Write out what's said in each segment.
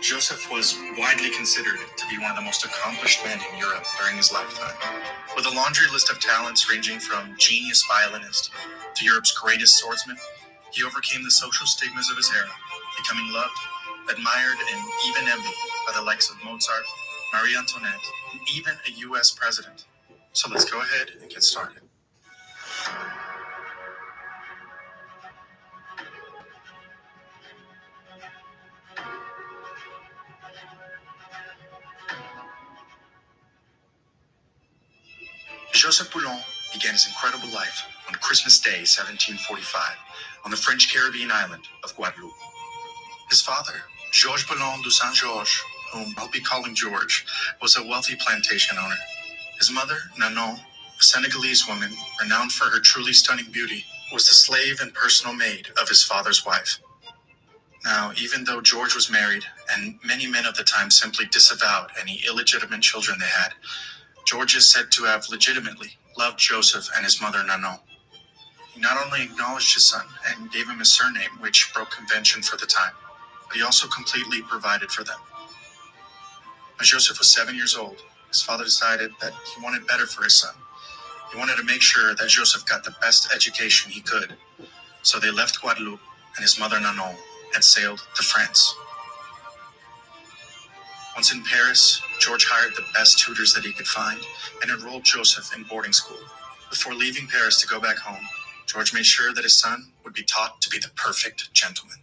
Joseph was widely considered to be one of the most accomplished men in Europe during his lifetime. With a laundry list of talents ranging from genius violinist to Europe's greatest swordsman, he overcame the social stigmas of his era, becoming loved, admired, and even envied by the likes of Mozart, Marie Antoinette, and even a U.S. president. So let's go ahead and get started. Joseph Boulogne began his incredible life on Christmas Day, 1745, on the French Caribbean island of Guadeloupe. His father, Georges Boulogne de Saint-Georges, whom I'll be calling George, was a wealthy plantation owner. His mother, Nanon, a Senegalese woman renowned for her truly stunning beauty, was the slave and personal maid of his father's wife. Now, even though George was married, and many men of the time simply disavowed any illegitimate children they had, George is said to have legitimately loved Joseph and his mother Nanon. He not only acknowledged his son and gave him a surname which broke convention for the time, but he also completely provided for them. As Joseph was 7 years old, his father decided that he wanted better for his son. He wanted to make sure that Joseph got the best education he could. So they left Guadeloupe, and his mother Nanon had sailed to France. Once in Paris, George hired the best tutors that he could find and enrolled Joseph in boarding school. Before leaving Paris to go back home, George made sure that his son would be taught to be the perfect gentleman.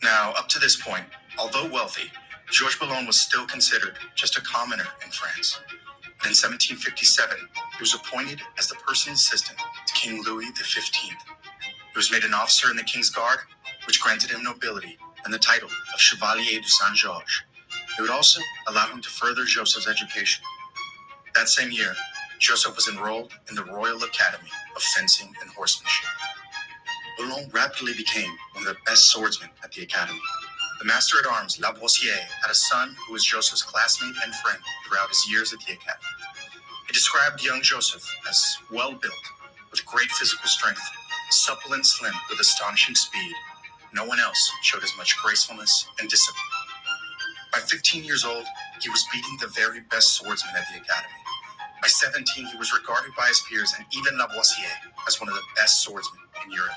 Now, up to this point, although wealthy, Georges Boulogne was still considered just a commoner in France. But in 1757, he was appointed as the personal assistant to King Louis XV. He was made an officer in the King's Guard, which granted him nobility and the title of Chevalier de Saint-Georges. It would also allow him to further Joseph's education. That same year, Joseph was enrolled in the Royal Academy of Fencing and Horsemanship. Boulogne rapidly became one of the best swordsmen at the academy. The master-at-arms Lavoisier had a son who was Joseph's classmate and friend throughout his years at the academy. He described young Joseph as well-built, with great physical strength, supple and slim with astonishing speed. No one else showed as much gracefulness and discipline. By 15 years old, he was beating the very best swordsmen at the academy. By 17, he was regarded by his peers and even Lavoisier as one of the best swordsmen in Europe.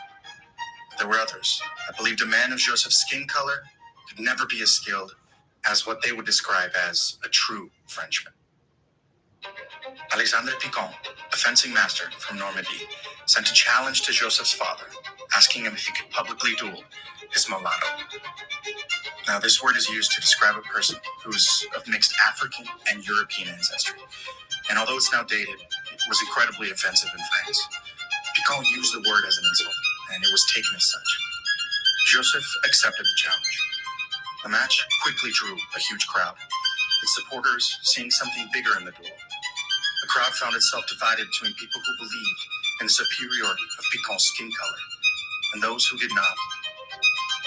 But there were others that believed a man of Joseph's skin color could never be as skilled as what they would describe as a true Frenchman. Alexandre Picon, a fencing master from Normandy, sent a challenge to Joseph's father, asking him if he could publicly duel his mulatto. Now, this word is used to describe a person who's of mixed African and European ancestry. And although it's now dated, it was incredibly offensive in France. Picon used the word as an insult, and it was taken as such. Joseph accepted the challenge. The match quickly drew a huge crowd, its supporters seeing something bigger in the duel. The crowd found itself divided between people who believed in the superiority of Picon's skin color and those who did not.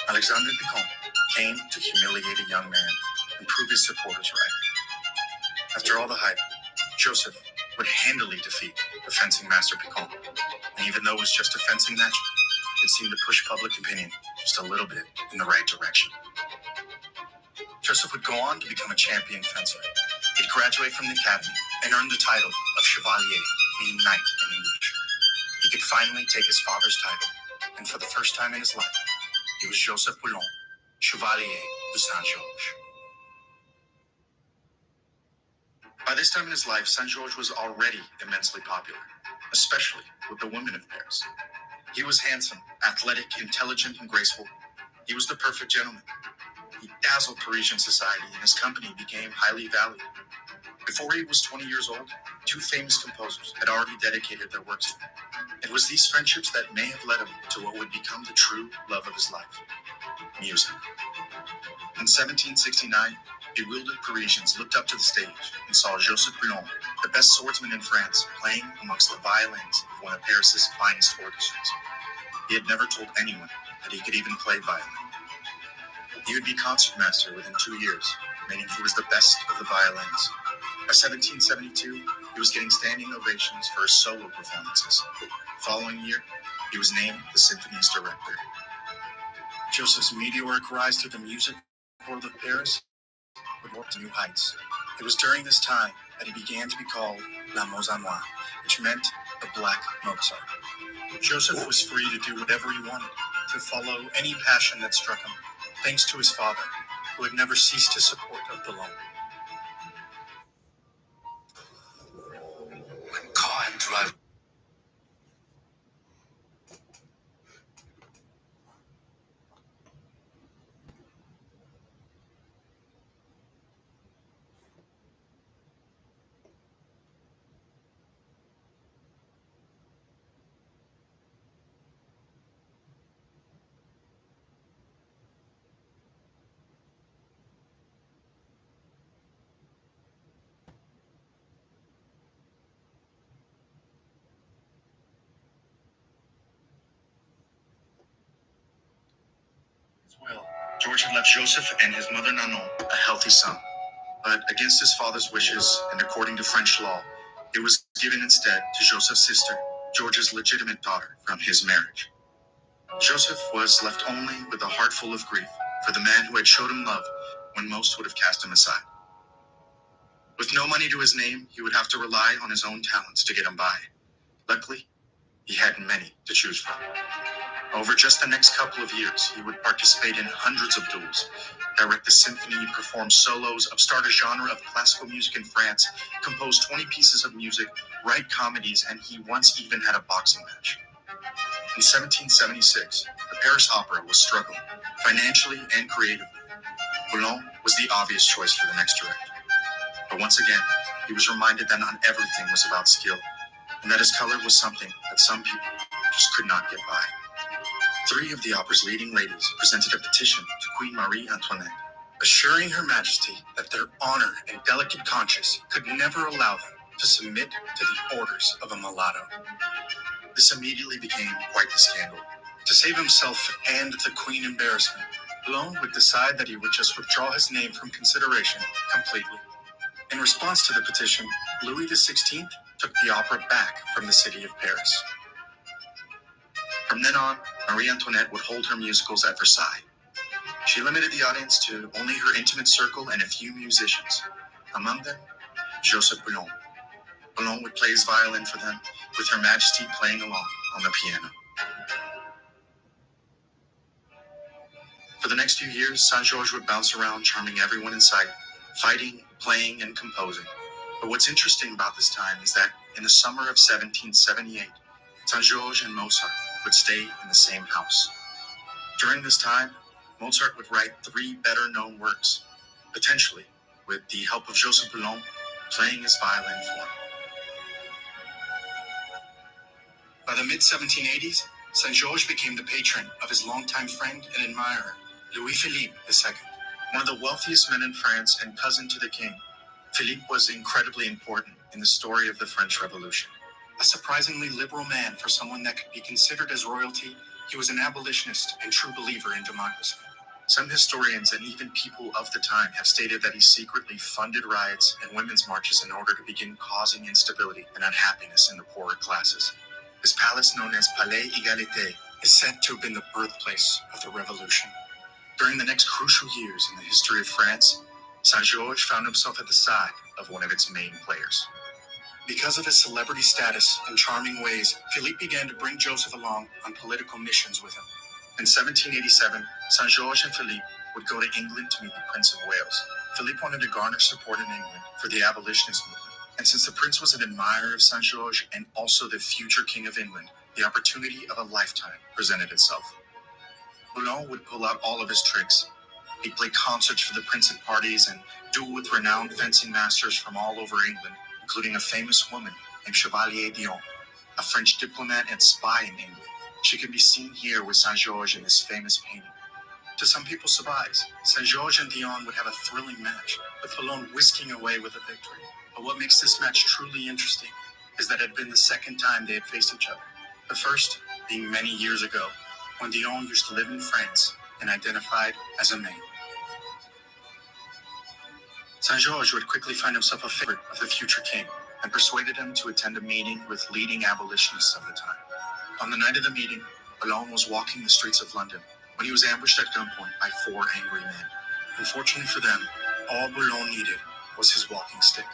Alexandre Picon came to humiliate a young man and prove his supporters right. After all the hype, Joseph would handily defeat the fencing master Picon, and even though it was just a fencing match, it seemed to push public opinion just a little bit in the right direction. Joseph would go on to become a champion fencer. He'd graduate from the academy and earn the title of Chevalier, meaning knight in English. He could finally take his father's title, and for the first time in his life, he was Joseph Boulogne, Chevalier de Saint-Georges. By this time in his life, Saint-Georges was already immensely popular, especially with the women of Paris. He was handsome, athletic, intelligent, and graceful. He was the perfect gentleman. He dazzled Parisian society, and his company became highly valued. Before he was 20 years old, two famous composers had already dedicated their works to him. It was these friendships that may have led him to what would become the true love of his life: music. In 1769, bewildered Parisians looked up to the stage and saw Joseph Boulogne, the best swordsman in France, playing amongst the violins of one of Paris's finest orchestras. He had never told anyone that he could even play violin. He would be concertmaster within 2 years, meaning he was the best of the violins. By 1772, he was getting standing ovations for his solo performances. The following year, he was named the symphony's director. Joseph's meteoric rise through the music world of Paris would warp to new heights. It was during this time that he began to be called La Moza Noire, which meant the Black Mozart. Joseph was free to do whatever he wanted, to follow any passion that struck him, thanks to his father, who had never ceased his support of Boulogne. When car and drive As well, George had left Joseph and his mother Nanon a healthy son, but against his father's wishes and according to French law, it was given instead to Joseph's sister, George's legitimate daughter from his marriage. Joseph was left only with a heart full of grief for the man who had showed him love when most would have cast him aside. With no money to his name, he would have to rely on his own talents to get him by. Luckily, he had many to choose from. Over just the next couple of years, he would participate in hundreds of duels, direct a symphony, perform solos, upstart a genre of classical music in France, compose 20 pieces of music, write comedies, and he once even had a boxing match. In 1776, the Paris Opera was struggling, financially and creatively. Boulogne was the obvious choice for the next director. But once again, he was reminded that not everything was about skill, and that his color was something that some people just could not get by. 3 of the opera's leading ladies presented a petition to Queen Marie Antoinette, assuring Her Majesty that their honor and delicate conscience could never allow them to submit to the orders of a mulatto. This immediately became quite the scandal. To save himself and the Queen embarrassment, Boulogne would decide that he would just withdraw his name from consideration completely. In response to the petition, Louis XVI took the opera back from the city of Paris. From then on, Marie Antoinette would hold her musicals at Versailles. She limited the audience to only her intimate circle and a few musicians, among them Joseph Boulogne. Boulogne would play his violin for them, with Her Majesty playing along on the piano. For the next few years, Saint-Georges would bounce around, charming everyone in sight, fighting, playing, and composing. But what's interesting about this time is that in the summer of 1778, Saint-Georges and Mozart would stay in the same house. During this time, Mozart would write 3 better-known works, potentially with the help of Joseph Boulogne playing his violin for him. By the mid-1780s, Saint-Georges became the patron of his longtime friend and admirer, Louis-Philippe II, one of the wealthiest men in France and cousin to the king. Philippe was incredibly important in the story of the French Revolution. A surprisingly liberal man for someone that could be considered as royalty, he was an abolitionist and true believer in democracy. Some historians and even people of the time have stated that he secretly funded riots and women's marches in order to begin causing instability and unhappiness in the poorer classes. His palace, known as Palais Égalité, is said to have been the birthplace of the revolution. During the next crucial years in the history of France, Saint-Georges found himself at the side of one of its main players. Because of his celebrity status and charming ways, Philippe began to bring Joseph along on political missions with him. In 1787, Saint-Georges and Philippe would go to England to meet the Prince of Wales. Philippe wanted to garner support in England for the abolitionist movement. And since the prince was an admirer of Saint-Georges and also the future king of England, the opportunity of a lifetime presented itself. Boulogne would pull out all of his tricks. He'd play concerts for the prince at parties and duel with renowned fencing masters from all over England, including a famous woman named Chevalier Dion, a French diplomat and spy in England. She can be seen here with Saint-Georges in this famous painting. To some people's surprise, Saint-Georges and Dion would have a thrilling match, with Boulogne whisking away with a victory. But what makes this match truly interesting is that it had been the second time they had faced each other. The first being many years ago, when Dion used to live in France and identified as a man. Saint-Georges would quickly find himself a favorite of the future king and persuaded him to attend a meeting with leading abolitionists of the time. On the night of the meeting, Boulogne was walking the streets of London when he was ambushed at gunpoint by 4 angry men. Unfortunately for them, all Boulogne needed was his walking stick.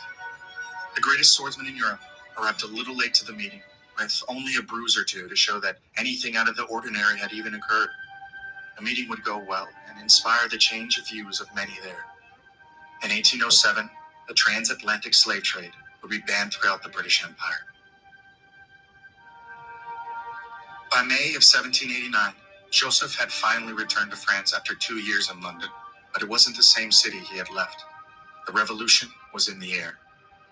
The greatest swordsman in Europe arrived a little late to the meeting, with only a bruise or two to show that anything out of the ordinary had even occurred. The meeting would go well and inspire the change of views of many there. In 1807, the transatlantic slave trade would be banned throughout the British Empire. By May of 1789, Joseph had finally returned to France after 2 years in London, but it wasn't the same city he had left. The revolution was in the air.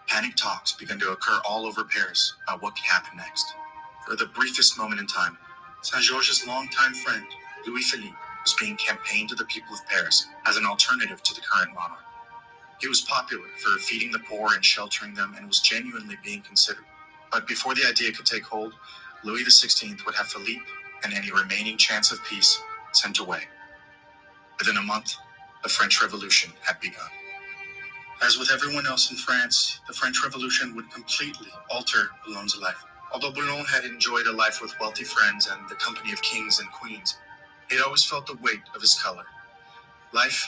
Panic talks began to occur all over Paris about what could happen next. For the briefest moment in time, Saint-Georges' longtime friend, Louis-Philippe, was being campaigned to the people of Paris as an alternative to the current monarch. He was popular for feeding the poor and sheltering them and was genuinely being considered. But before the idea could take hold, Louis XVI would have Philippe and any remaining chance of peace sent away. Within a month, the French Revolution had begun. As with everyone else in France, the French Revolution would completely alter Boulogne's life. Although Boulogne had enjoyed a life with wealthy friends and the company of kings and queens, he had always felt the weight of his color. Life,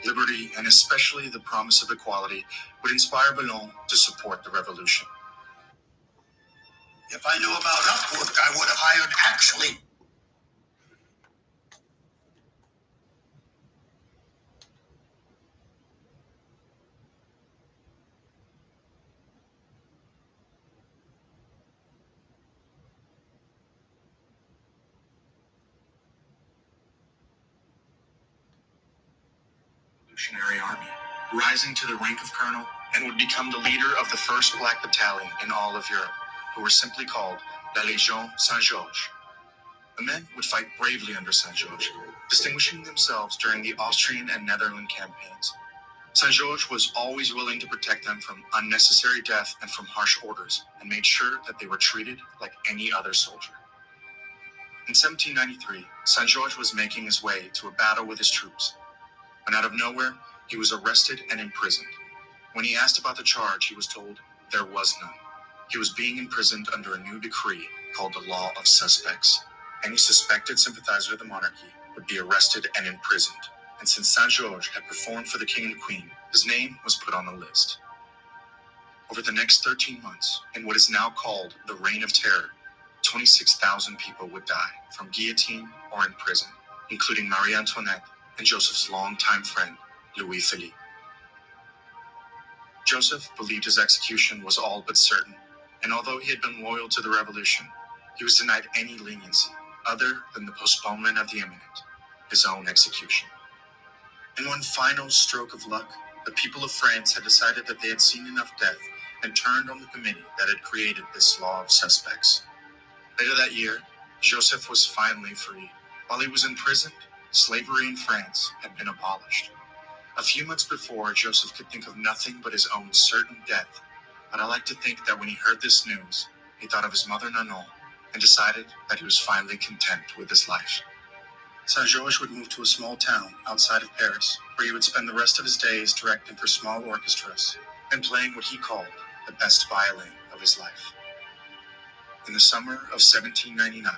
liberty, and especially the promise of equality would inspire Boulogne to support the revolution. If I knew about Upwork, I would have hired actually. Revolutionary Army, rising to the rank of colonel, and would become the leader of the first black battalion in all of Europe, who were simply called La Légion Saint-Georges. The men would fight bravely under Saint-Georges, distinguishing themselves during the Austrian and Netherlands campaigns. Saint-Georges was always willing to protect them from unnecessary death and from harsh orders, and made sure that they were treated like any other soldier. In 1793, Saint-Georges was making his way to a battle with his troops, when out of nowhere, he was arrested and imprisoned. When he asked about the charge, he was told there was none. He was being imprisoned under a new decree called the Law of Suspects. Any suspected sympathizer of the monarchy would be arrested and imprisoned. And since Saint-Georges had performed for the king and queen, his name was put on the list. Over the next 13 months, in what is now called the Reign of Terror, 26,000 people would die from guillotine or in prison, including Marie Antoinette and Joseph's longtime friend, Louis-Philippe. Joseph believed his execution was all but certain, and although he had been loyal to the revolution, he was denied any leniency other than the postponement of the imminent, his own execution. In one final stroke of luck, the people of France had decided that they had seen enough death and turned on the committee that had created this Law of Suspects. Later that year, Joseph was finally free. While he was imprisoned, slavery in France had been abolished. A few months before, Joseph could think of nothing but his own certain death, but I like to think that when he heard this news, he thought of his mother Nanon and decided that he was finally content with his life. Saint-Georges would move to a small town outside of Paris, where he would spend the rest of his days directing for small orchestras and playing what he called the best violin of his life. In the summer of 1799,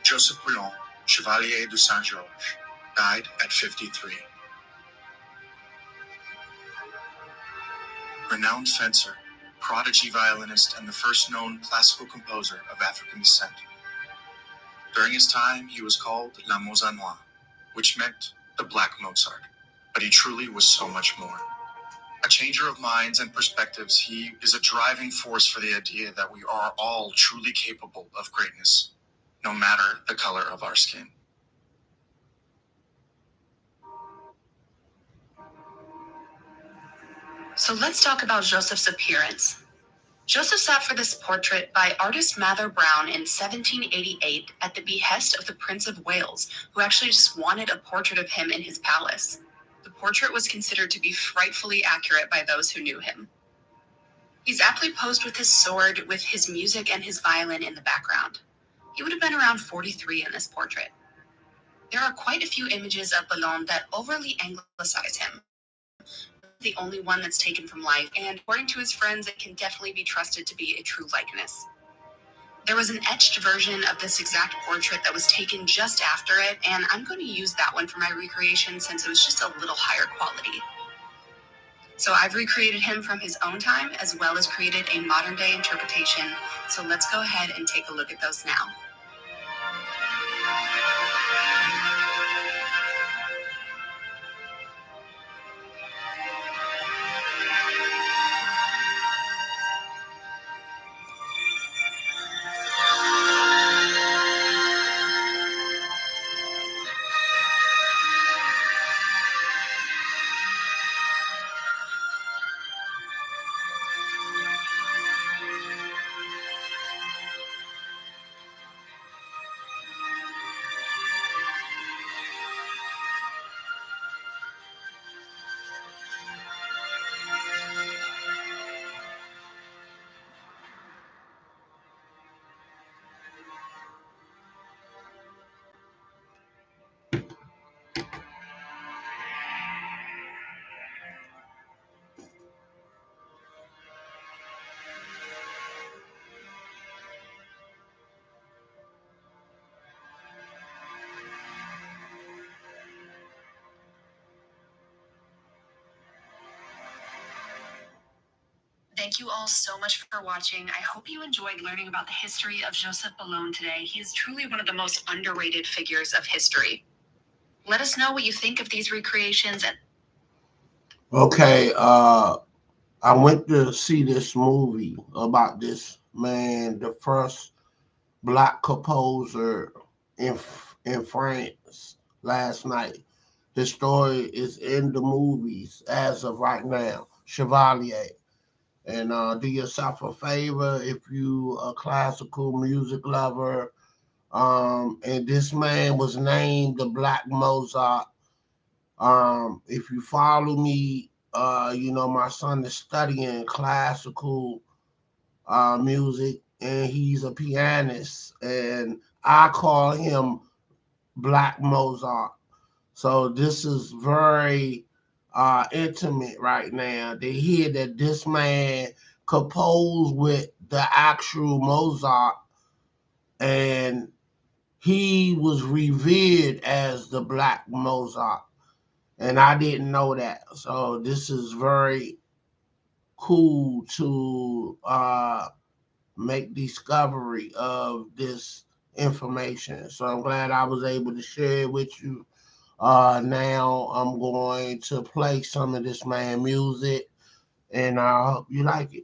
Joseph Boulogne, Chevalier de Saint-Georges, died at 53. Renowned fencer, prodigy violinist, and the first known classical composer of African descent. During his time, he was called La Mozart Noire, which meant the Black Mozart, but he truly was so much more. A changer of minds and perspectives, he is a driving force for the idea that we are all truly capable of greatness, no matter the color of our skin. So let's talk about Joseph's appearance. Joseph sat for this portrait by artist Mather Brown in 1788 at the behest of the Prince of Wales, who actually just wanted a portrait of him in his palace. The portrait was considered to be frightfully accurate by those who knew him. He's aptly posed with his sword, with his music and his violin in the background. He would have been around 43 in this portrait. There are quite a few images of Boulogne that overly anglicize him. The only one that's taken from life, and according to his friends, it can definitely be trusted to be a true likeness. There was an etched version of this exact portrait that was taken just after it, and I'm going to use that one for my recreation since it was just a little higher quality. So I've recreated him from his own time as well as created a modern day interpretation. So let's go ahead and take a look at those now. Thank you all so much for watching. I hope you enjoyed learning about the history of Joseph Boulogne today. He is truly one of the most underrated figures of history. Let us know what you think of these recreations. Okay, I went to see this movie about this man, the first black composer in in France last night. His story is in the movies as of right now, Chevalier. And do yourself a favor if you a classical music lover. And this man was named the Black Mozart. If you follow me, you know my son is studying classical music, and he's a pianist, and I call him Black Mozart. So this is very intimate right now to hear that this man composed with the actual Mozart, and he was revered as the Black Mozart, and I didn't know that. So this is very cool to make discovery of this information. So I'm glad I was able to share it with you. Now I'm going to play some of this man music, and I hope you like it.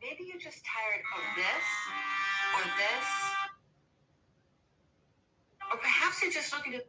Maybe you're just tired of this, or perhaps you're just looking to.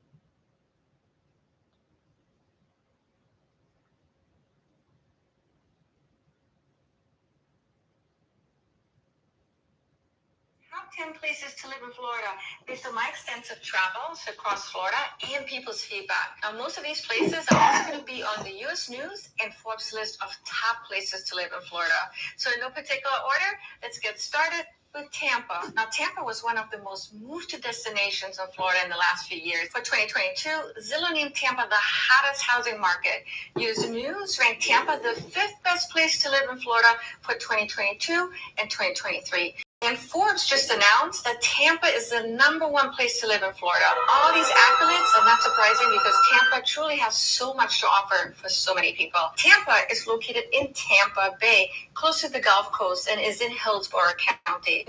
Top 10 places to live in Florida based on my extensive travels across Florida and people's feedback. Now, most of these places are also going to be on the U.S. News and Forbes list of top places to live in Florida. So in no particular order, let's get started with Tampa. Now, Tampa was one of the most moved to destinations of Florida in the last few years. For 2022, Zillow named Tampa the hottest housing market. U.S. News ranked Tampa the 5th best place to live in Florida for 2022 and 2023. And Forbes just announced that Tampa is the #1 place to live in Florida. All these accolades are not surprising because Tampa truly has so much to offer for so many people. Tampa is located in Tampa Bay, close to the Gulf Coast, and is in Hillsborough County.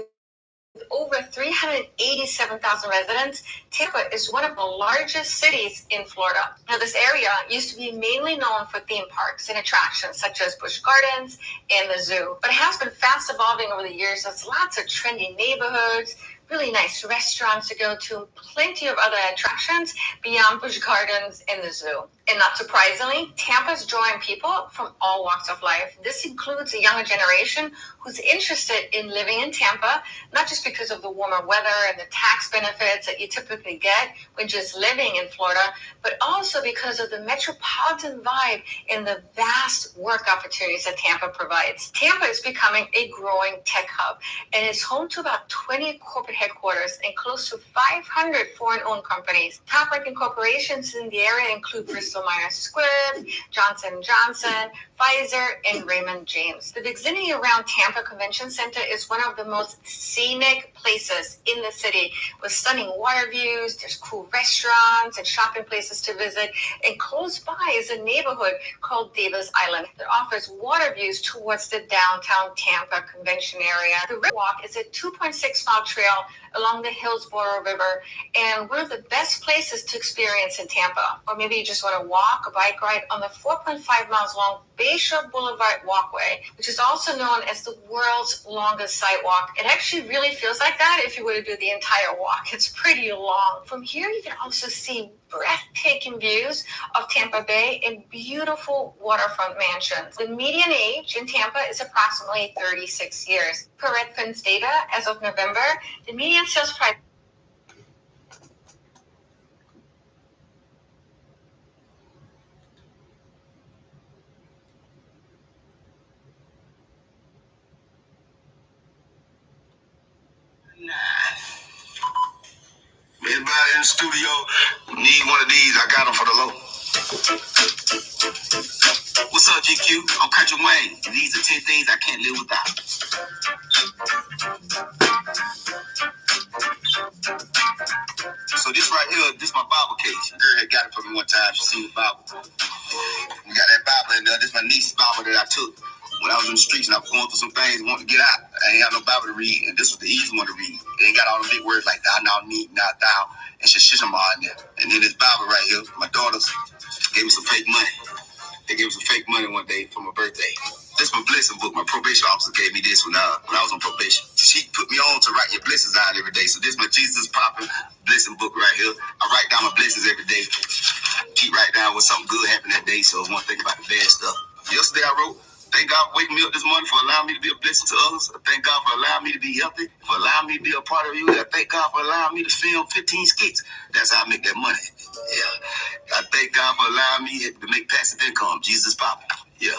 With over 387,000 residents, Tampa is one of the largest cities in Florida. Now, this area used to be mainly known for theme parks and attractions such as Busch Gardens and the zoo, but it has been fast evolving over the years. There's lots of trendy neighborhoods, really nice restaurants to go to, plenty of other attractions beyond Busch Gardens and the zoo. And not surprisingly, Tampa is drawing people from all walks of life. This includes a younger generation who's interested in living in Tampa, not just because of the warmer weather and the tax benefits that you typically get when just living in Florida, but also because of the metropolitan vibe and the vast work opportunities that Tampa provides. Tampa is becoming a growing tech hub and is home to about 20 corporate headquarters and close to 500 foreign-owned companies. Top-ranking corporations in the area include Bristol Myers Squibb, Johnson & Johnson, Pfizer, and Raymond James. The vicinity around Tampa Convention Center is one of the most scenic places in the city with stunning water views. There's cool restaurants and shopping places to visit. And close by is a neighborhood called Davis Island that offers water views towards the downtown Tampa convention area. The River Walk is a 2.6-mile trail along the Hillsborough River and one of the best places to experience in Tampa. Or maybe you just want to walk or bike ride on the 4.5 miles long Bayshore Boulevard Walkway, which is also known as the world's longest sidewalk. It actually really feels like that if you were to do the entire walk. It's pretty long. From here, you can also see breathtaking views of Tampa Bay and beautiful waterfront mansions. The median age in Tampa is approximately 36 years. Per Redfin's data, as of November, the median sales price Everybody in the studio need one of these. I got them for the low. What's up, GQ? I'm Country Wayne, and these are 10 things I can't live without. So this right here, this my Bible case. Girl had got it for me one time. She seen the Bible. We got that Bible in there. This my niece's Bible that I took when I was in the streets and I was going through some things and wanted to get out. I ain't have no Bible to read, and this was the easy one to read. It ain't got all the big words like thou, now, me, not thou, and shishama in there. And then this Bible right here, my daughters gave me some fake money. They gave me some fake money one day for my birthday. This is my blessing book. My probation officer gave me this when I was on probation. She put me on to write your blessings down every day. So this is my Jesus Poppin' blessing book right here. I write down my blessings every day. Keep writing down when something good happened that day, so I won't think about the bad stuff. Yesterday I wrote, thank God for waking me up this morning, for allowing me to be a blessing to others. I thank God for allowing me to be healthy, for allowing me to be a part of you. I thank God for allowing me to film 15 skits. That's how I make that money. Yeah. I thank God for allowing me to make passive income. Jesus Poppin'. Yeah.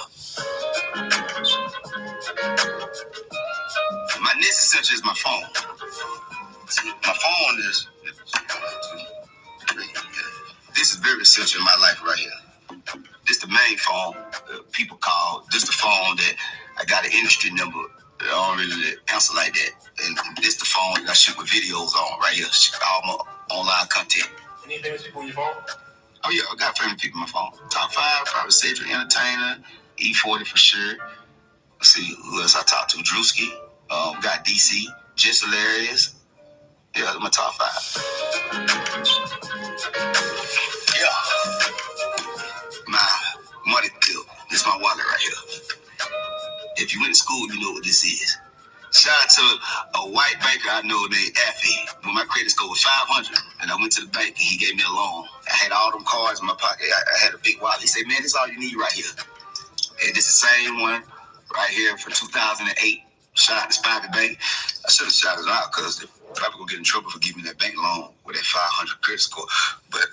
My next essential is my phone. My phone is, this is very essential in my life right here. This the main phone people call. This the phone that I got an industry number that I don't really answer like that. And this the phone that I shoot my videos on right here. All my online content. Any famous people on your phone? Oh yeah, I got famous people on my phone. Top 5, probably Cedric Entertainer, E40 for sure. Let's see who else I talked to. Drewski. We got DC, Just Hilarious. Yeah, that's my top 5. Yeah. My money clip. This is my wallet right here. If you went to school, you know what this is. Shout out to a white banker I know named Effie. When my credit score was 500, and I went to the bank and he gave me a loan. I had all them cards in my pocket. I had a big wallet. He said, man, this is all you need right here. And this is the same one right here for 2008. Shout out to Spivey Bank. I should have shouted it out because they're probably going to get in trouble for giving me that bank loan with that 500 credit score. But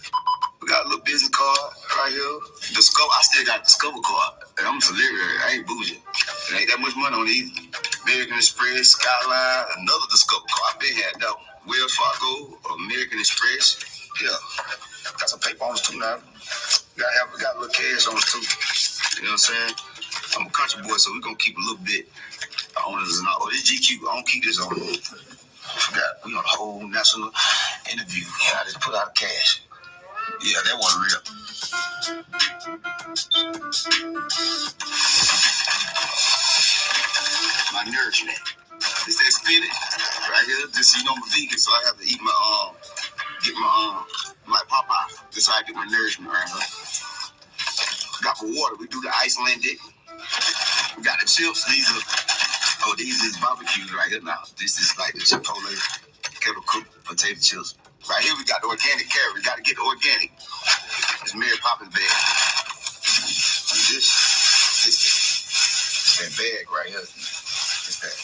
we got a little business card right here. Discover, I still got a Discover card. And I'm a celebrity. I ain't bougie. It ain't that much money on it either. American Express, Skyline, another Discover card. I've been had that one. Wells Fargo, American Express. Yeah. Got some paper on us too now. We got a little cash on us too. You know what I'm saying? I'm a country boy, so we're going to keep a little bit on us. Oh, this GQ. I don't keep this on. I forgot. We on a whole national interview. Yeah, I just put out cash. Yeah, that wasn't real. My nourishment. This that spinach right here. This, you know, I'm a vegan, so I have to eat my get my like Popeye. This is how I get my nourishment right here. Got my water. We do the Icelandic. We got the chips. These is barbecues right here now. This is like the Chipotle kettle cooked potato chips. Right here we got the organic carrot. We got to get the organic. It's Mary Poppins bag. This that bag right here. It's that.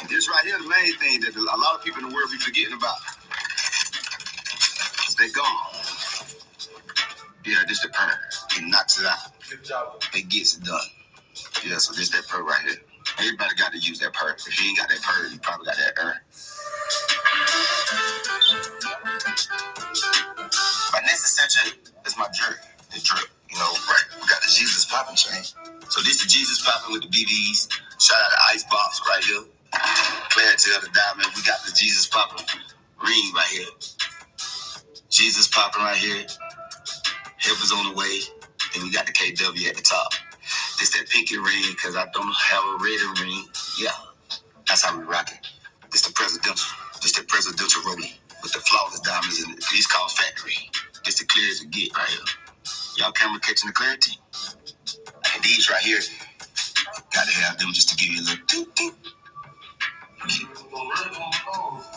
And this right here, the main thing that a lot of people in the world be forgetting about. They gone. Yeah, this the purr. It knocks it out. Good job. It gets it done. Yeah, so this that purr right here. Everybody got to use that purr. If you ain't got that purr, you probably got that My next essential is my drip. The drip. You know, right. We got the Jesus popping chain. So this the Jesus popping with the BBs. Shout out to Icebox right here. Clarity of the Diamond. We got the Jesus popping ring right here. Jesus popping right here. Help is on the way. And we got the KW at the top. This that pinky ring because I don't have a red ring. Yeah. That's how we rock it. This the presidential. This the presidential rolling with the flawless diamonds in it. These called factory. This the clear as it get right here. Y'all camera catching the clarity? And these right here, gotta have them just to give you a little doop doop.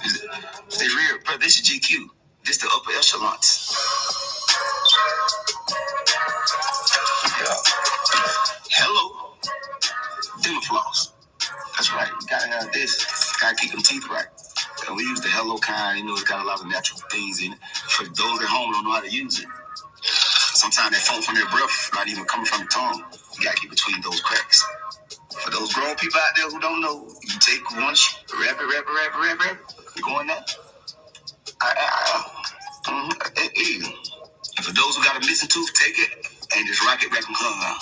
Is they real? Bro, this is GQ. This the upper echelons. Yeah. Hello. Dental floss. That's right. You gotta have this. Gotta keep them teeth right. And we use the Hello kind. You know, it's got a lot of natural things in it. For those at home who don't know how to use it. Sometimes that foam from their breath not even coming from the tongue. You gotta keep between those cracks. For those grown people out there who don't know, you take one, wrap it. You going there? And for those who got a missing tooth, take it and just rock it back and hung.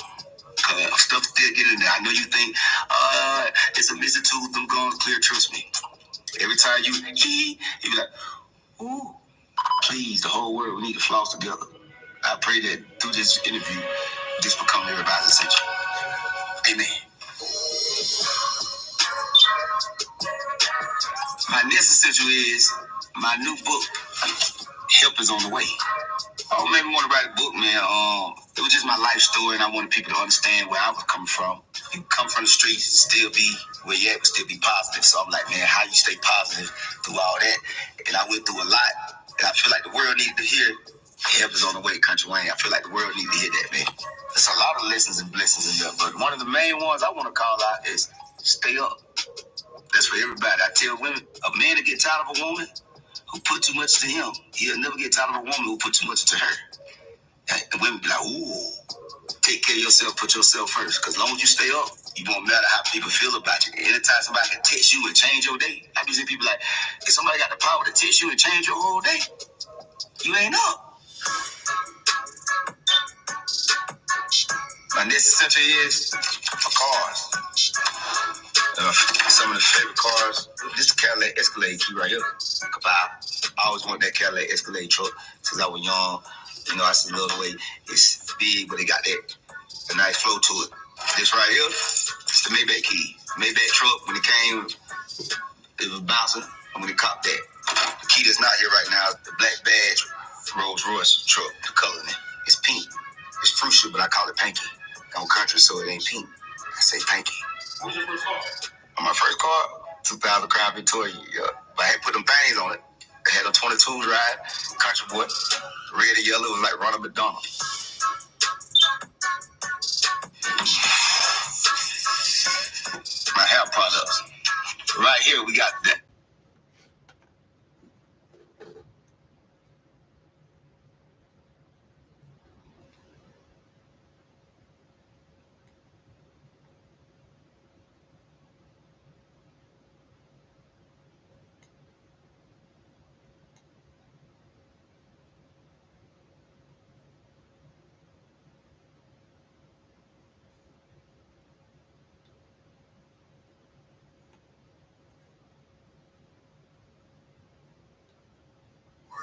Stuff still get in there. I know you think it's a missing tooth. I'm going to clear. Trust me. Every time you be like, ooh, please, the whole world, we need to floss together. I pray that through this interview, this become everybody's essential. Amen. My next essential is my new book, Help is on the way. Oh, made me want to write a book, man. It was just my life story, and I wanted people to understand where I was coming from. You come from the streets, still be where you at, but still be positive. So I'm like, man, how you stay positive through all that? And I went through a lot, and I feel like the world needed to hear Help is on the way, Country Wayne. I feel like the world needs to hear that, man. There's a lot of lessons and blessings in there, but one of the main ones I want to call out is stay up. That's for everybody. I tell women, a man to get tired of a woman who put too much to him, he'll never get tired of a woman who put too much to her. And women be like, ooh, take care of yourself, put yourself first. Because as long as you stay up, it won't matter how people feel about you. Anytime somebody can text you and change your day, I be seeing people like, if somebody got the power to text you and change your whole day, you ain't up. My next essential is for cars. Some of the favorite cars. This is Cadillac Escalade key right here. I always wanted that Cadillac Escalade truck since I was young. You know, I still love the way it's big, but it got that a nice flow to it. This right here, it's the Maybach key. Maybach truck, when it came, it was bouncing. I'm going to cop that. The key that's not here right now is the black badge Rolls Royce truck, the color in it. It's pink. It's fuchsia, but I call it pinky. I'm country, so it ain't pink. say thank you. On my first car, 2000 Crown Victoria. Yeah. But I had put them things on it. They had a 22s ride, country boy. Red and yellow was like Ronald McDonald. My hair products. Right here, we got that.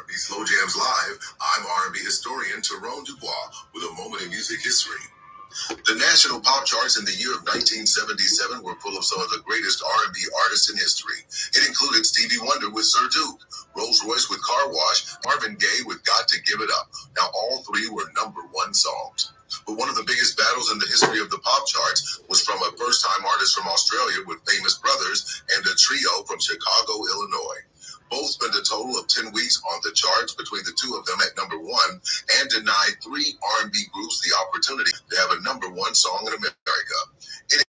R&B Slow Jams Live. I'm R&B historian Tyrone Dubois with a moment in music history. The national pop charts in the year of 1977 were full of some of the greatest R&B artists in history. It included Stevie Wonder with Sir Duke, Rolls Royce with Car Wash, Marvin Gaye with Got to Give It Up. Now, all three were #1 songs. But one of the biggest battles in the history of the pop charts was from a first-time artist from Australia with Famous Brothers and a trio from Chicago, Illinois. Both spent a total of 10 weeks on the charts between the two of them at #1 and denied 3 R&B groups the opportunity to have a #1 song in America. It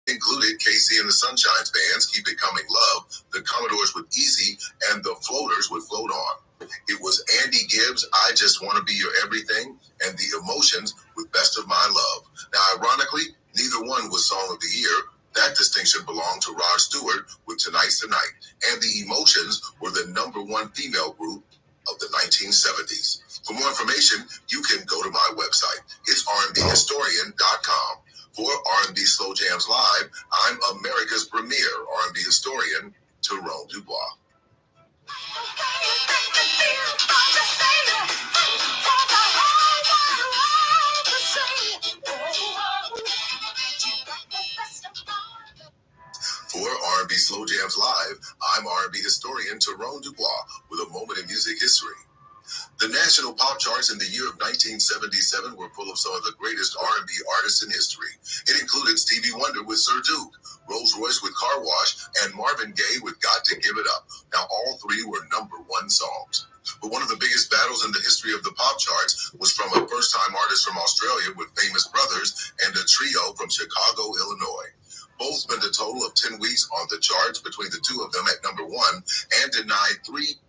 included KC and the Sunshine Band's Keep It Coming Love, the Commodores with Easy, and the Floaters with Float On. It was Andy Gibbs' I Just Want to Be Your Everything and The Emotions with Best of My Love. Now, ironically, neither one was Song of the Year. That distinction belonged to Rod Stewart with Tonight's the Night, and The Emotions were the #1 female group of the 1970s. For more information, you can go to my website. It's rnbhistorian.com. For R&B Slow Jams Live, I'm America's premier R&B historian, Tyrone Dubois. For R&B Slow Jams Live, I'm R&B historian Tyrone Dubois with a moment in music history. The national pop charts in the year of 1977 were full of some of the greatest R&B artists in history. It included Stevie Wonder with Sir Duke, Rolls Royce with Car Wash, and Marvin Gaye with Got to Give It Up. Now, all three were #1 songs. But one of the biggest battles in the history of the pop charts was from a first-time artist from Australia with Famous Brothers and a trio from Chicago, Illinois. Both spent a total of 10 weeks on the charts between the two of them at #1 and denied 3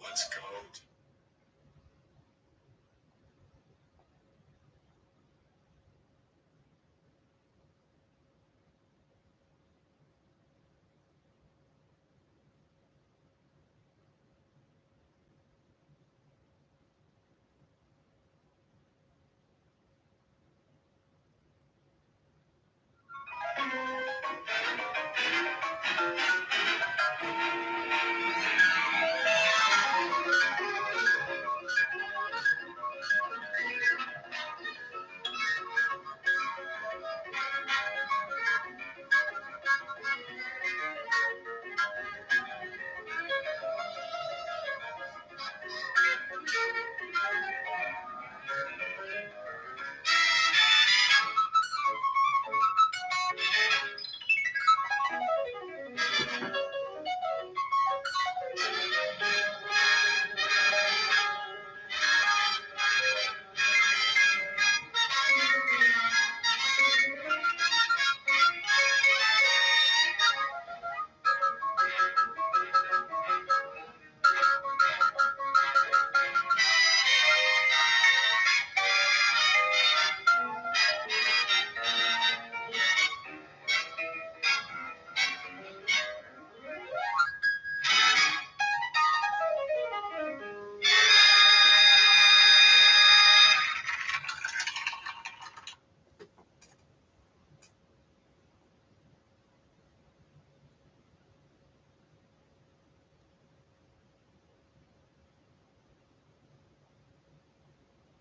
Let's go.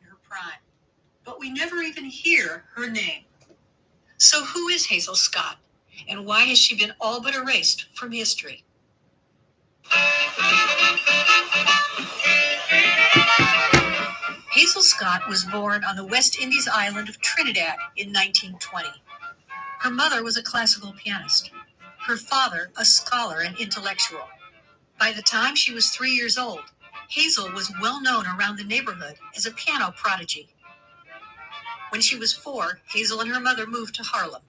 Her prime. But we never even hear her name. So who is Hazel Scott? And why has she been all but erased from history? Hazel Scott was born on the West Indies island of Trinidad in 1920. Her mother was a classical pianist. Her father, a scholar and intellectual. By the time she was 3 years old, Hazel was well known around the neighborhood as a piano prodigy. When she was 4, Hazel and her mother moved to Harlem.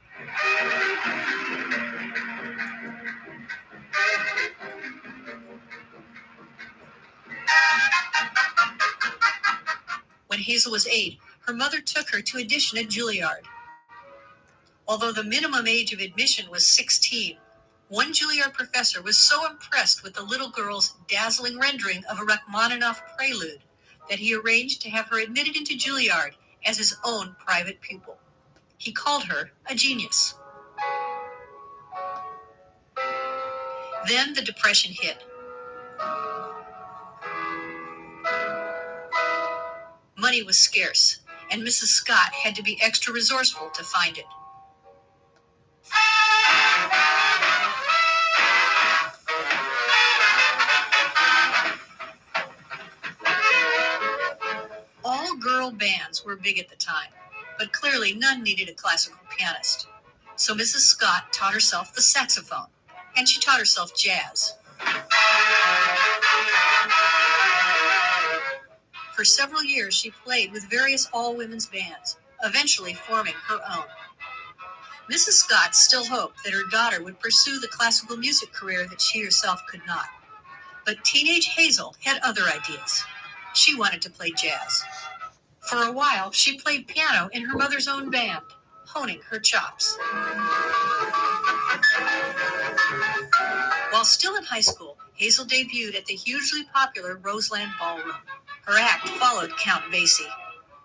When Hazel was 8, her mother took her to audition at Juilliard. Although the minimum age of admission was 16, one Juilliard professor was so impressed with the little girl's dazzling rendering of a Rachmaninoff prelude that he arranged to have her admitted into Juilliard as his own private pupil. He called her a genius. Then the Depression hit. Money was scarce, and Mrs. Scott had to be extra resourceful to find it. All-girl bands were big at the time, but clearly none needed a classical pianist. So Mrs. Scott taught herself the saxophone, and she taught herself jazz. For several years, she played with various all-women's bands, eventually forming her own. Mrs. Scott still hoped that her daughter would pursue the classical music career that she herself could not. But teenage Hazel had other ideas. She wanted to play jazz. For a while, she played piano in her mother's own band, honing her chops. While still in high school, Hazel debuted at the hugely popular Roseland Ballroom. Her act followed Count Basie.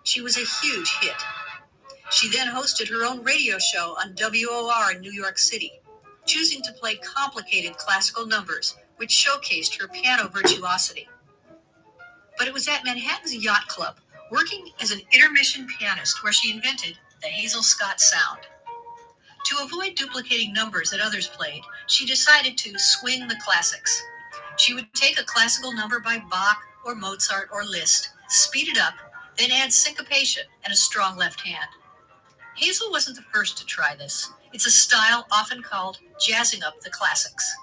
She was a huge hit. She then hosted her own radio show on WOR in New York City, choosing to play complicated classical numbers, which showcased her piano virtuosity. But it was at Manhattan's Yacht Club, working as an intermission pianist, where she invented the Hazel Scott sound. To avoid duplicating numbers that others played, she decided to swing the classics. She would take a classical number by Bach or Mozart or Liszt, speed it up, then add syncopation and a strong left hand. Hazel wasn't the first to try this. It's a style often called jazzing up the classics.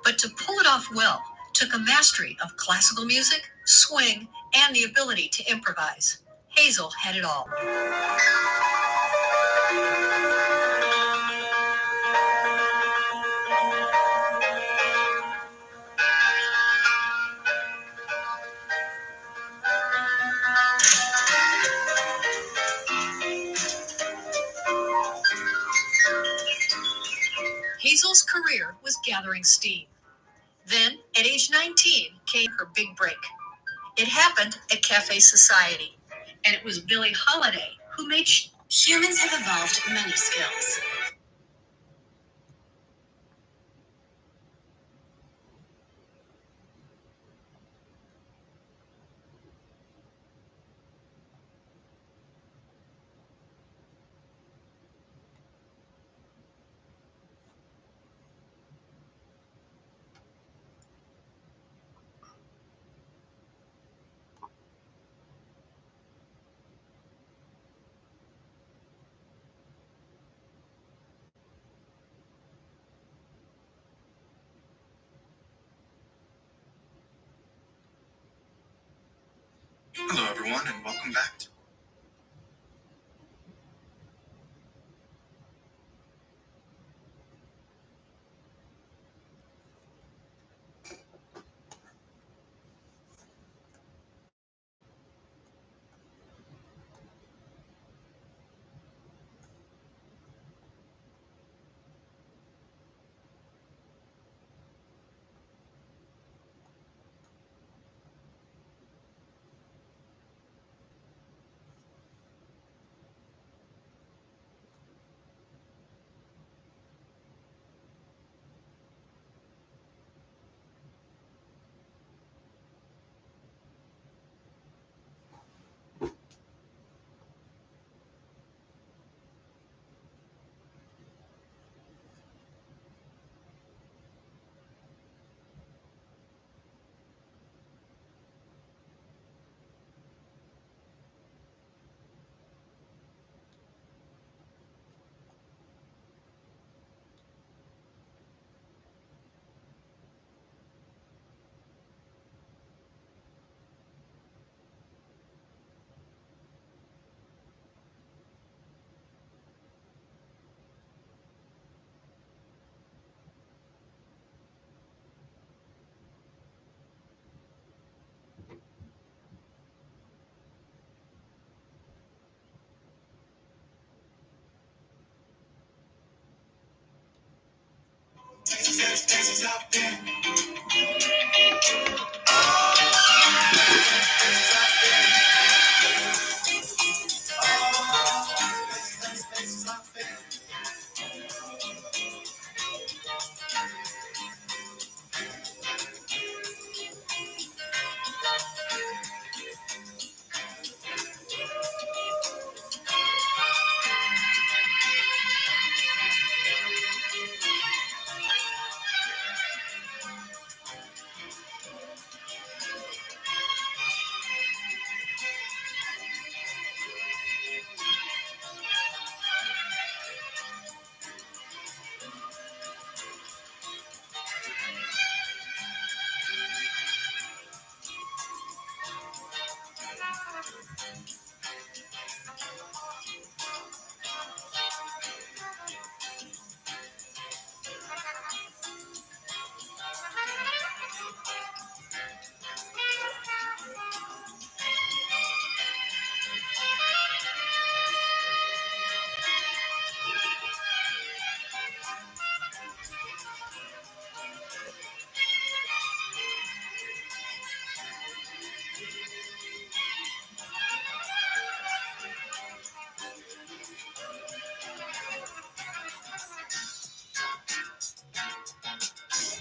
But to pull it off well took a mastery of classical music, swing, and the ability to improvise. Hazel had it all. Hazel's career was gathering steam. Then, at age 19, came her big break. It happened at Cafe Society, and it was Billie Holiday who made Humans have evolved many skills. Hello, everyone, and welcome back.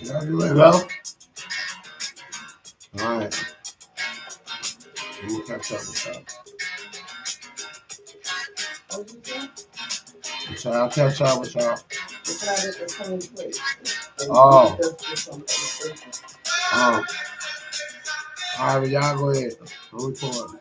Y'all ready to go? All right. Let me catch up with y'all. So I'll catch up with y'all. It's not at the same place. Oh. All right, well, y'all go ahead. I'm recording.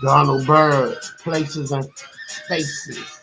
Donald Byrd, Places and Faces.